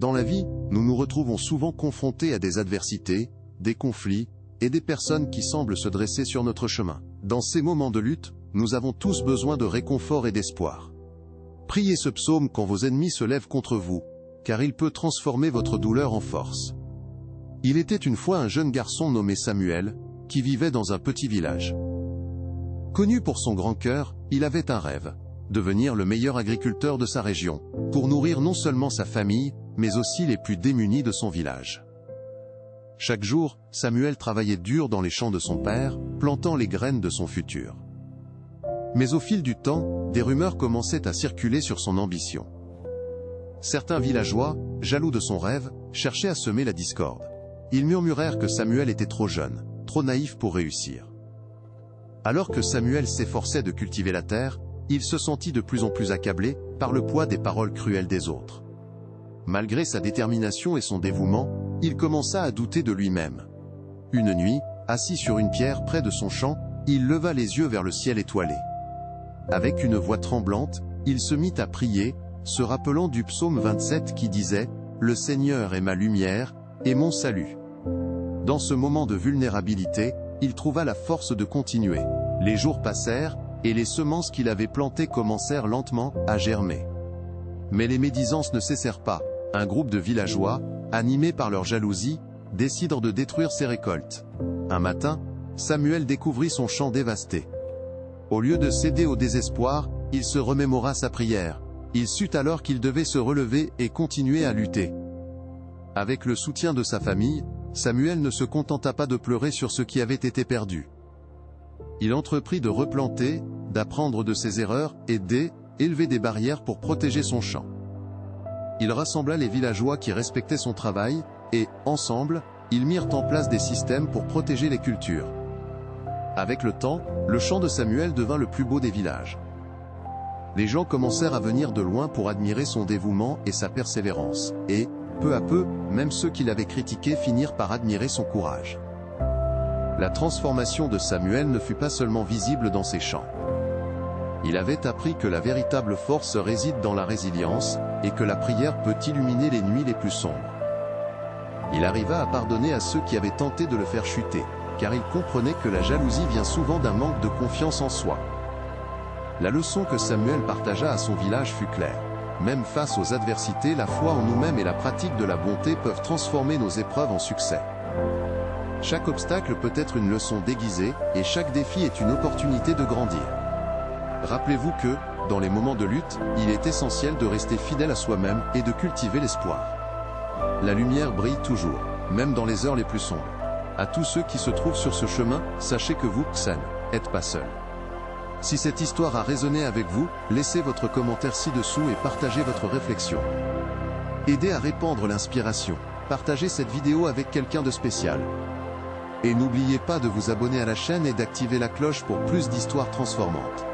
Dans la vie, nous nous retrouvons souvent confrontés à des adversités, des conflits, et des personnes qui semblent se dresser sur notre chemin. Dans ces moments de lutte, nous avons tous besoin de réconfort et d'espoir. Priez ce psaume quand vos ennemis se lèvent contre vous, car il peut transformer votre douleur en force. Il était une fois un jeune garçon nommé Samuel, qui vivait dans un petit village. Connu pour son grand cœur, il avait un rêve: devenir le meilleur agriculteur de sa région, pour nourrir non seulement sa famille, mais aussi les plus démunis de son village. Chaque jour, Samuel travaillait dur dans les champs de son père, plantant les graines de son futur. Mais au fil du temps, des rumeurs commençaient à circuler sur son ambition. Certains villageois, jaloux de son rêve, cherchaient à semer la discorde. Ils murmurèrent que Samuel était trop jeune, trop naïf pour réussir. Alors que Samuel s'efforçait de cultiver la terre, il se sentit de plus en plus accablé par le poids des paroles cruelles des autres. Malgré sa détermination et son dévouement, il commença à douter de lui-même. Une nuit, assis sur une pierre près de son champ, il leva les yeux vers le ciel étoilé. Avec une voix tremblante, il se mit à prier, se rappelant du psaume 27 qui disait « Le Seigneur est ma lumière et mon salut ». Dans ce moment de vulnérabilité, il trouva la force de continuer. Les jours passèrent, et les semences qu'il avait plantées commencèrent lentement à germer. Mais les médisances ne cessèrent pas. Un groupe de villageois, animés par leur jalousie, décidèrent de détruire ses récoltes. Un matin, Samuel découvrit son champ dévasté. Au lieu de céder au désespoir, il se remémora sa prière. Il sut alors qu'il devait se relever et continuer à lutter. Avec le soutien de sa famille, Samuel ne se contenta pas de pleurer sur ce qui avait été perdu. Il entreprit de replanter, d'apprendre de ses erreurs et d'élever des barrières pour protéger son champ. Il rassembla les villageois qui respectaient son travail, et, ensemble, ils mirent en place des systèmes pour protéger les cultures. Avec le temps, le champ de Samuel devint le plus beau des villages. Les gens commencèrent à venir de loin pour admirer son dévouement et sa persévérance, et, peu à peu, même ceux qui l'avaient critiqué finirent par admirer son courage. La transformation de Samuel ne fut pas seulement visible dans ses champs. Il avait appris que la véritable force réside dans la résilience, et que la prière peut illuminer les nuits les plus sombres. Il arriva à pardonner à ceux qui avaient tenté de le faire chuter, car il comprenait que la jalousie vient souvent d'un manque de confiance en soi. La leçon que Samuel partagea à son village fut claire. Même face aux adversités, la foi en nous-mêmes et la pratique de la bonté peuvent transformer nos épreuves en succès. Chaque obstacle peut être une leçon déguisée, et chaque défi est une opportunité de grandir. Rappelez-vous que, dans les moments de lutte, il est essentiel de rester fidèle à soi-même et de cultiver l'espoir. La lumière brille toujours, même dans les heures les plus sombres. À tous ceux qui se trouvent sur ce chemin, sachez que vous, n'êtes pas seul. Si cette histoire a résonné avec vous, laissez votre commentaire ci-dessous et partagez votre réflexion. Aidez à répandre l'inspiration. Partagez cette vidéo avec quelqu'un de spécial. Et n'oubliez pas de vous abonner à la chaîne et d'activer la cloche pour plus d'histoires transformantes.